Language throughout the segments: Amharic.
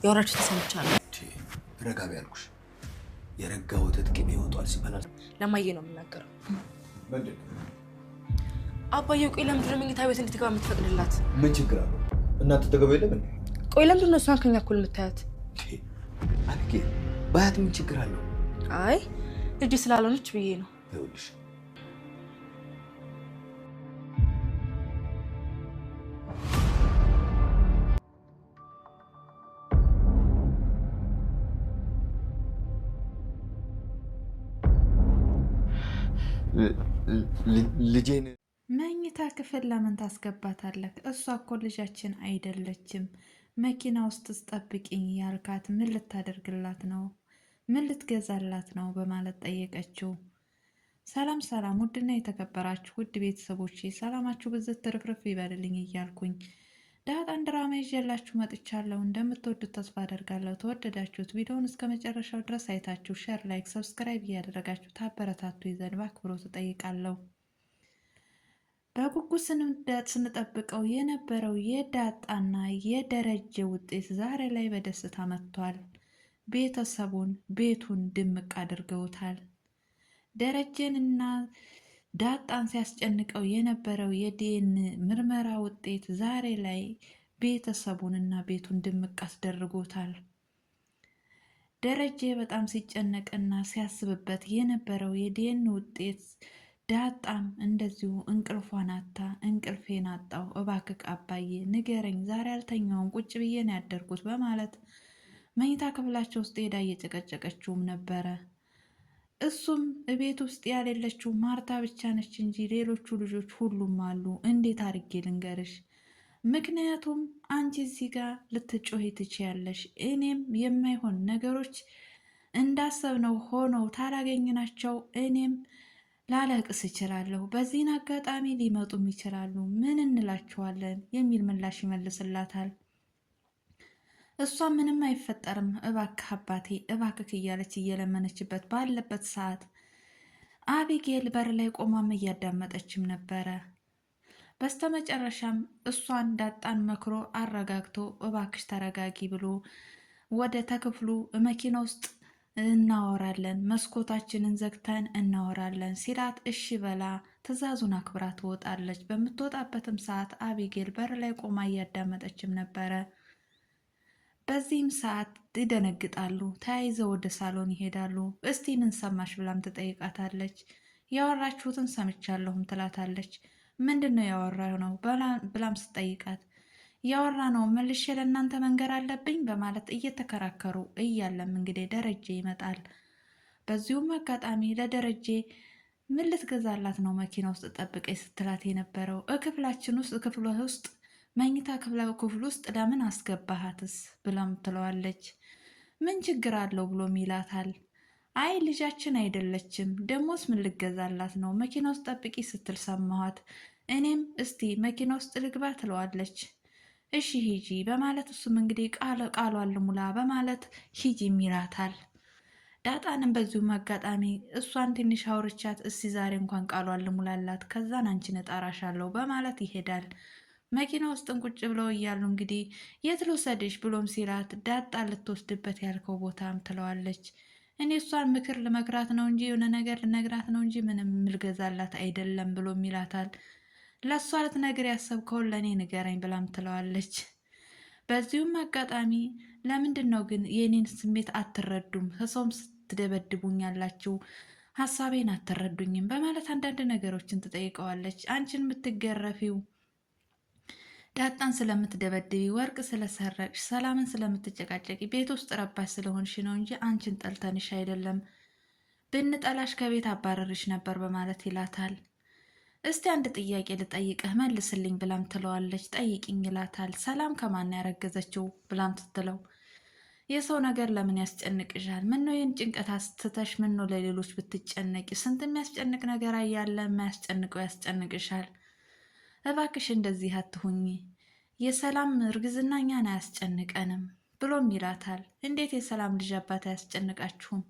ያወራች ተሰምቻለሁ። ረጋቢ ያልኩሽ የረጋ ወተት ቅቤ ይወጣል ሲባል ለማየ ነው የምናገረው። ምንድን አባዬ ቆይ ለምንድን ነው መኝታ ቤት እንድትገባ የምትፈቅድላት? ምን ችግር አለው? እናንተ ተገባ የለም እንዴ? ቆይ ለምንድን ነው እሷን ከኛ እኩል የምታያት? አልጌ ባያት ምን ችግር አለው? አይ ልጅ ስላልሆነች ብዬ ነው። ይኸውልሽ ልጄን መኝታ ክፍል ለምን ታስገባታለህ? እሷ እኮ ልጃችን አይደለችም። መኪና ውስጥ ጠብቂኝ ያልካት ምን ልታደርግላት ነው? ምን ልትገዛላት ነው? በማለት ጠየቀችው። ሰላም ሰላም! ውድና የተከበራችሁ ውድ ቤተሰቦቼ ሰላማችሁ ብዝት ትርፍርፍ ይበልልኝ እያልኩኝ ዳጣን ድራማ ይዤላችሁ መጥቻለሁ። እንደምትወዱት ተስፋ አደርጋለሁ። ተወደዳችሁት ቪዲዮውን እስከ መጨረሻው ድረስ አይታችሁ ሼር፣ ላይክ፣ ሰብስክራይብ እያደረጋችሁ ታበረታቱ ይዘን በአክብሮት እጠይቃለሁ። በጉጉት ስንጠብቀው የነበረው የዳጣና የደረጀ ውጤት ዛሬ ላይ በደስታ መጥቷል። ቤተሰቡን ቤቱን ድምቅ አድርገውታል። ደረጀንና ዳጣን ሲያስጨንቀው የነበረው የዲኤን ምርመራ ውጤት ዛሬ ላይ ቤተሰቡንና ቤቱን ድምቅ አስደርጎታል። ደረጀ በጣም ሲጨነቅና ሲያስብበት የነበረው የዲኤን ውጤት ዳጣም እንደዚሁ እንቅልፏን አታ እንቅልፌን አጣው እባክህ አባዬ ንገረኝ፣ ዛሬ አልተኛውም ቁጭ ብዬ ነው ያደርኩት በማለት መኝታ ክፍላቸው ውስጥ ሄዳ እየጨቀጨቀችውም ነበረ። እሱም ቤት ውስጥ ያሌለችው ማርታ ብቻ ነች እንጂ ሌሎቹ ልጆች ሁሉም አሉ። እንዴት አድርጌ ልንገርሽ? ምክንያቱም አንቺ እዚህ ጋር ልትጮሂ ትችያለሽ። እኔም የማይሆን ነገሮች እንዳሰብነው ሆነው ታላገኝናቸው እኔም ላለቅስ እችላለሁ። በዚህን አጋጣሚ ሊመጡም ይችላሉ። ምን እንላቸዋለን? የሚል ምላሽ ይመልስላታል። እሷ ምንም አይፈጠርም እባክህ አባቴ እባክህ እያለች እየለመነችበት ባለበት ሰዓት አቢጌል በር ላይ ቆማም እያዳመጠችም ነበረ። በስተመጨረሻም እሷን ዳጣን መክሮ አረጋግቶ እባክሽ ተረጋጊ ብሎ ወደ ተክፍሉ መኪና ውስጥ እናወራለን፣ መስኮታችንን ዘግተን እናወራለን ሲላት እሺ በላ ትዕዛዙን አክብራ ትወጣለች። በምትወጣበትም ሰዓት አቢጌል በር ላይ ቆማ እያዳመጠችም ነበረ። በዚህም ሰዓት ይደነግጣሉ። ተያይዘው ወደ ሳሎን ይሄዳሉ። እስቲ ምን ሰማሽ ብላም ትጠይቃታለች። ያወራችሁትን ሰምቻለሁም ትላታለች። ምንድን ነው ያወራ ነው ብላም ስጠይቃት ያወራ ነው መልሼ ለእናንተ መንገር አለብኝ በማለት እየተከራከሩ እያለም እንግዲህ ደረጀ ይመጣል። በዚሁም አጋጣሚ ለደረጀ ምን ልትገዛላት ነው መኪና ውስጥ ጠብቀኝ ስትላት የነበረው ክፍላችን ውስጥ ክፍሏ ውስጥ መኝታ ክፍል ውስጥ ለምን አስገባሃትስ ብላም ትለዋለች። ምን ችግር አለው ብሎም ይላታል። አይ ልጃችን አይደለችም ደሞስ ምን ልገዛላት ነው መኪና ውስጥ ጠብቂ ስትል ሰማኋት። እኔም እስቲ መኪና ውስጥ ልግባ ትለዋለች። እሺ ሂጂ በማለት እሱም እንግዲህ ቃሏን ልሙላ በማለት ሂጂም ይላታል። ዳጣንም በዚሁም አጋጣሚ እሷን ትንሽ አውርቻት እስቲ ዛሬ እንኳን ቃሏን ልሙላላት ከዛን አንቺን እጠራሻለሁ በማለት ይሄዳል። መኪና ውስጥም ቁጭ ብለው እያሉ እንግዲህ የት ልውሰድሽ ብሎም ሲላት ዳጣ ልትወስድበት ያልከው ቦታም ትለዋለች። እኔ እሷን ምክር ልመክራት ነው እንጂ የሆነ ነገር ልነግራት ነው እንጂ ምንም ምልገዛላት አይደለም ብሎም ይላታል። ለእሷ ልትነግር ያሰብከውን ለእኔ ንገረኝ ብላም ትለዋለች። በዚሁም አጋጣሚ ለምንድን ነው ግን የእኔን ስሜት አትረዱም? ከሰውም ስትደበድቡኝ ያላችሁ ሀሳቤን አትረዱኝም በማለት አንዳንድ ነገሮችን ትጠይቀዋለች። አንቺን የምትገረፊው ዳጣን ስለምትደበድቢ፣ ወርቅ ስለሰረቅሽ፣ ሰላምን ስለምትጨቃጨቂ፣ ቤት ውስጥ ረባሽ ስለሆንሽ ነው እንጂ አንቺን ጠልተንሽ አይደለም። ብንጠላሽ ከቤት አባረርሽ ነበር በማለት ይላታል። እስቲ አንድ ጥያቄ ልጠይቅህ መልስልኝ ብላም ትለዋለች። ጠይቅኝ ይላታል። ሰላም ከማን ያረገዘችው ብላም ስትለው የሰው ነገር ለምን ያስጨንቅሻል? ምነው ይህን ጭንቀት አስትተሽ ምነው ለሌሎች ብትጨነቂ? ስንት የሚያስጨንቅ ነገር እያለ የማያስጨንቀው ያስጨንቅሻል። እባክሽ እንደዚህ አትሁኝ። የሰላም እርግዝና እኛን አያስጨንቀንም ብሎም ይላታል። እንዴት የሰላም ልጅ አባት አያስጨንቃችሁም?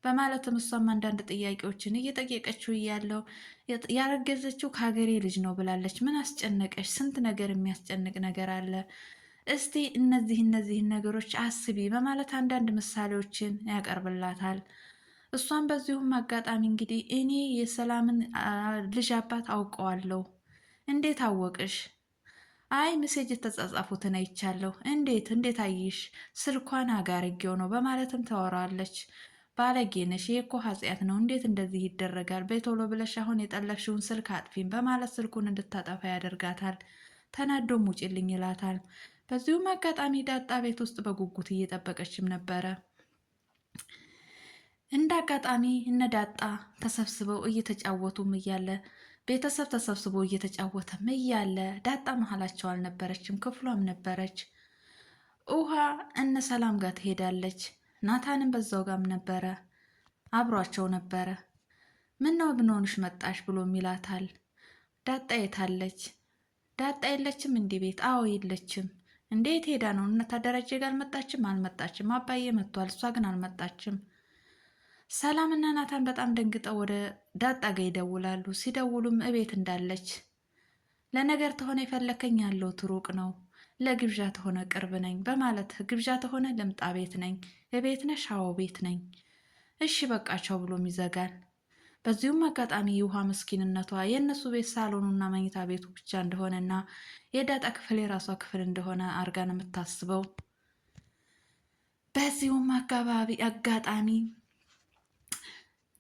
በማለትም እሷም አንዳንድ ጥያቄዎችን እየጠየቀችው እያለው ያረገዘችው ከሀገሬ ልጅ ነው ብላለች። ምን አስጨነቀሽ? ስንት ነገር የሚያስጨንቅ ነገር አለ። እስቲ እነዚህን ነገሮች አስቢ በማለት አንዳንድ ምሳሌዎችን ያቀርብላታል። እሷም በዚሁም አጋጣሚ እንግዲህ እኔ የሰላምን ልጅ አባት አውቀዋለሁ። እንዴት አወቅሽ? አይ ሜሴጅ የተጻጻፉትን አይቻለሁ። እንዴት አይሽ? ስልኳን አጋርጌው ነው በማለትም ታወራለች። ባለጌ ነሽ፣ ይህ እኮ ኃጢአት ነው። እንዴት እንደዚህ ይደረጋል? በቶሎ ብለሽ አሁን የጠለፍሽውን ስልክ አጥፊም በማለት ስልኩን እንድታጠፋ ያደርጋታል። ተናዶም ውጭልኝ ይላታል። በዚሁም አጋጣሚ ዳጣ ቤት ውስጥ በጉጉት እየጠበቀችም ነበረ። እንደ አጋጣሚ እነ ዳጣ ተሰብስበው እየተጫወቱም እያለ ቤተሰብ ተሰብስቦ እየተጫወተም እያለ ዳጣ መሀላቸው አልነበረችም፣ ክፍሏም ነበረች። ውሃ እነ ሰላም ጋር ትሄዳለች። ናታንም በዛው ጋም ነበረ፣ አብሯቸው ነበረ። ምን ነው ብንሆንሽ መጣሽ ብሎም ይላታል። ዳጣ የታለች? ዳጣ የለችም እንዲህ ቤት? አዎ የለችም። እንዴት ሄዳ ነው? እነታ ደረጀ ጋር አልመጣችም? አባዬ መጥቷል፣ እሷ ግን አልመጣችም። ሰላምና ናታን በጣም ደንግጠው ወደ ዳጣ ጋ ይደውላሉ። ሲደውሉም እቤት እንዳለች፣ ለነገር ተሆነ የፈለከኝ ያለው ሩቅ ነው፣ ለግብዣ ተሆነ ቅርብ ነኝ በማለት ግብዣ ተሆነ ልምጣ፣ ቤት ነኝ። እቤት ነሽ? አዎ ቤት ነኝ። እሺ በቃቸው ብሎም ይዘጋል። በዚሁም አጋጣሚ የውሃ ምስኪንነቷ የእነሱ ቤት ሳሎኑና መኝታ ቤቱ ብቻ እንደሆነና የዳጣ ክፍል የራሷ ክፍል እንደሆነ አርጋ ነው የምታስበው። በዚሁም አጋጣሚ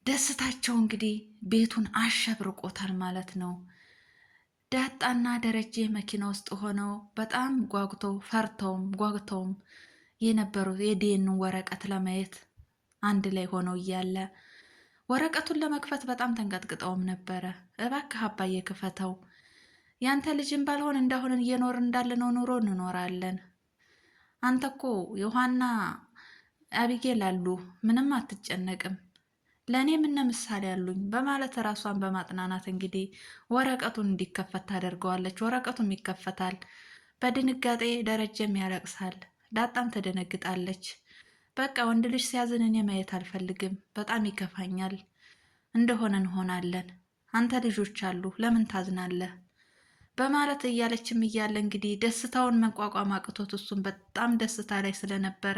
ደስታቸው እንግዲህ ቤቱን አሸብርቆታል ማለት ነው። ዳጣና ደረጀ መኪና ውስጥ ሆነው በጣም ጓጉተው ፈርተውም ጓጉተውም የነበሩት የዲኤን ወረቀት ለማየት አንድ ላይ ሆነው እያለ ወረቀቱን ለመክፈት በጣም ተንቀጥቅጠውም ነበረ። እባክህ አባዬ ክፈተው፣ ያንተ ልጅም ባልሆን እንዳሁን እየኖር እንዳለነው ኑሮ እንኖራለን። አንተ እኮ ዮሐና አቢጌል አሉ፣ ምንም አትጨነቅም፣ ለእኔ ምነ ምሳሌ አሉኝ በማለት ራሷን በማጥናናት እንግዲህ ወረቀቱን እንዲከፈት ታደርገዋለች። ወረቀቱም ይከፈታል። በድንጋጤ ደረጀም ያለቅሳል። ዳጣም ትደነግጣለች። በቃ ወንድ ልጅ ሲያዝን እኔ ማየት አልፈልግም፣ በጣም ይከፋኛል። እንደሆነ እንሆናለን፣ አንተ ልጆች አሉ፣ ለምን ታዝናለህ? በማለት እያለችም እያለ እንግዲህ ደስታውን መቋቋም አቅቶት እሱም በጣም ደስታ ላይ ስለነበረ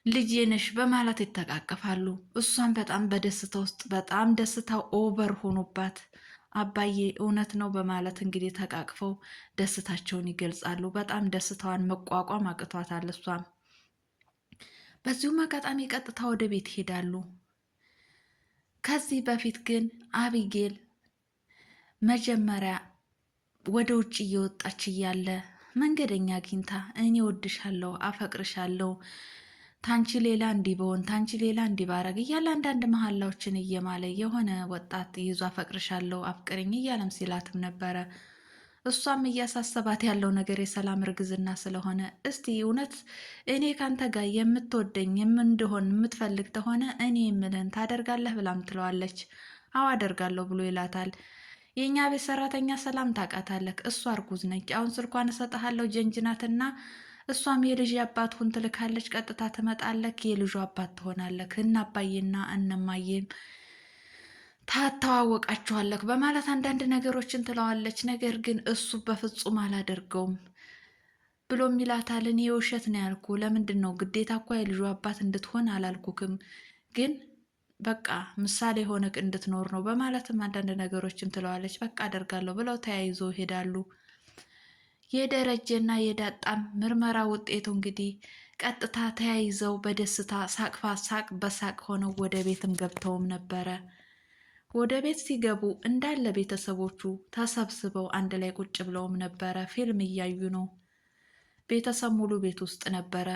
ልጄ ነሽ በማለት ይተቃቀፋሉ። እሷም በጣም በደስታ ውስጥ በጣም ደስታው ኦቨር ሆኖባት አባዬ እውነት ነው በማለት እንግዲህ ተቃቅፈው ደስታቸውን ይገልጻሉ። በጣም ደስታዋን መቋቋም አቅቷታል እሷም። በዚሁም አጋጣሚ ቀጥታ ወደ ቤት ይሄዳሉ። ከዚህ በፊት ግን አቢጌል መጀመሪያ ወደ ውጭ እየወጣች እያለ መንገደኛ አግኝታ እኔ ወድሻለሁ፣ አፈቅርሻለሁ፣ ታንቺ ሌላ እንዲህ በሆን ታንቺ ሌላ እንዲህ ባረግ እያለ አንዳንድ መሀላዎችን እየማለ የሆነ ወጣት ይዞ አፈቅርሻለሁ፣ አፍቅርኝ እያለም ሲላትም ነበረ። እሷም እያሳሰባት ያለው ነገር የሰላም እርግዝና ስለሆነ እስቲ እውነት እኔ ካንተ ጋር የምትወደኝ እንደሆን የምትፈልግ ተሆነ እኔ የምልህን ታደርጋለህ ብላም ትለዋለች። አዎ አደርጋለሁ ብሎ ይላታል። የእኛ ቤት ሰራተኛ ሰላም ታውቃታለህ፣ እሷ እርጉዝ ነች። አሁን ስልኳን እሰጥሃለሁ፣ ጀንጅናትና እሷም የልጅ አባት ሁን ትልካለች። ቀጥታ ትመጣለክ፣ የልጁ አባት ትሆናለክ እና አባዬና እነማዬም ታተዋወቃችኋለክ በማለት አንዳንድ ነገሮችን ትለዋለች። ነገር ግን እሱ በፍጹም አላደርገውም ብሎም ይላታል። እኔ የውሸት ነው ያልኩ፣ ለምንድን ነው ግዴታ እኳ የልጁ አባት እንድትሆን አላልኩክም፣ ግን በቃ ምሳሌ ሆነክ እንድትኖር ነው በማለትም አንዳንድ ነገሮችን ትለዋለች። በቃ አደርጋለሁ ብለው ተያይዞ ይሄዳሉ። የደረጀና የዳጣም ምርመራ ውጤቱ እንግዲህ ቀጥታ ተያይዘው በደስታ ሳቅ በሳቅ ሆነው ወደ ቤትም ገብተውም ነበረ። ወደ ቤት ሲገቡ እንዳለ ቤተሰቦቹ ተሰብስበው አንድ ላይ ቁጭ ብለውም ነበረ። ፊልም እያዩ ነው። ቤተሰብ ሙሉ ቤት ውስጥ ነበረ።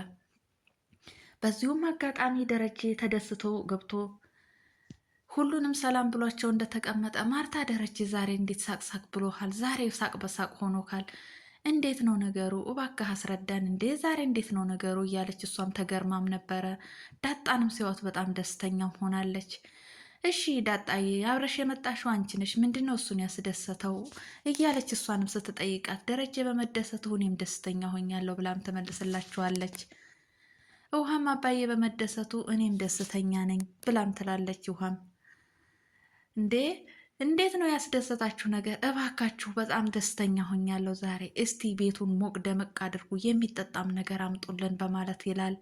በዚሁም አጋጣሚ ደረጀ ተደስቶ ገብቶ ሁሉንም ሰላም ብሏቸው እንደተቀመጠ ማርታ ደረጀ ዛሬ እንዴት ሳቅ ብሎሃል? ዛሬ ሳቅ በሳቅ ሆኖካል? እንዴት ነው ነገሩ? እባክህ አስረዳን፣ እንዴ ዛሬ እንዴት ነው ነገሩ? እያለች እሷም ተገርማም ነበረ። ዳጣንም ሲያዩት በጣም ደስተኛም ሆናለች። እሺ ዳጣዬ አብረሽ የመጣሽው አንቺ ነሽ፣ ምንድነው እሱን ያስደሰተው? እያለች እሷንም ስትጠይቃት ደረጀ በመደሰቱ እኔም ደስተኛ ሆኛለሁ ብላም ትመልስላችኋለች። ውሃም አባዬ በመደሰቱ እኔም ደስተኛ ነኝ ብላም ትላለች። ውሃም እንዴ እንዴት ነው ያስደሰታችሁ ነገር? እባካችሁ በጣም ደስተኛ ሆኛለሁ ዛሬ። እስቲ ቤቱን ሞቅ ደመቅ አድርጉ፣ የሚጠጣም ነገር አምጡልን በማለት ይላል።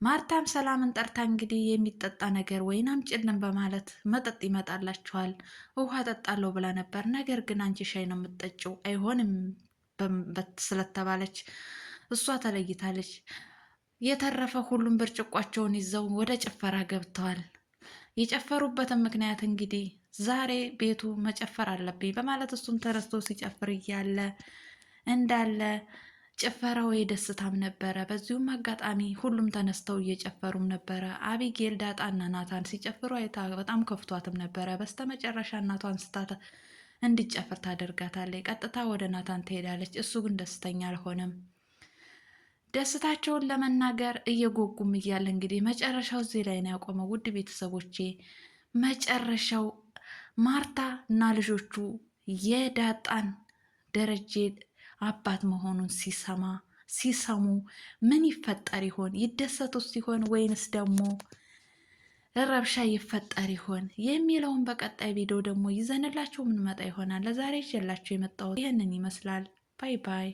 ማርታም ሰላምን ጠርታ እንግዲህ የሚጠጣ ነገር ወይን አምጪልን በማለት መጠጥ ይመጣላችኋል። ውሃ ጠጣለሁ ብላ ነበር፣ ነገር ግን አንቺ ሻይ ነው የምትጠጪው አይሆንም ስለተባለች እሷ ተለይታለች። የተረፈ ሁሉም ብርጭቋቸውን ይዘው ወደ ጭፈራ ገብተዋል። የጨፈሩበትን ምክንያት እንግዲህ ዛሬ ቤቱ መጨፈር አለብኝ በማለት እሱም ተነስቶ ሲጨፍር እያለ እንዳለ ጭፈራው የደስታም ነበረ። በዚሁም አጋጣሚ ሁሉም ተነስተው እየጨፈሩም ነበረ። አቢጌል ዳጣና ናታን ሲጨፍሩ አይታ በጣም ከፍቷትም ነበረ። በስተመጨረሻ እናቷን ስታት እንዲጨፍር ታደርጋታለች። ቀጥታ ወደ ናታን ትሄዳለች። እሱ ግን ደስተኛ አልሆነም። ደስታቸውን ለመናገር እየጎጉም እያለ እንግዲህ መጨረሻው እዚህ ላይ ነው ያቆመው። ውድ ቤተሰቦቼ መጨረሻው ማርታ እና ልጆቹ የዳጣን ደረጀ አባት መሆኑን ሲሰሙ ምን ይፈጠር ይሆን? ይደሰቱ ሲሆን ወይንስ ደግሞ ረብሻ ይፈጠር ይሆን የሚለውን በቀጣይ ቪዲዮ ደግሞ ይዘንላችሁ ምንመጣ ይሆናል። ለዛሬ ይዤላችሁ የመጣሁት ይህንን ይመስላል። ባይ ባይ።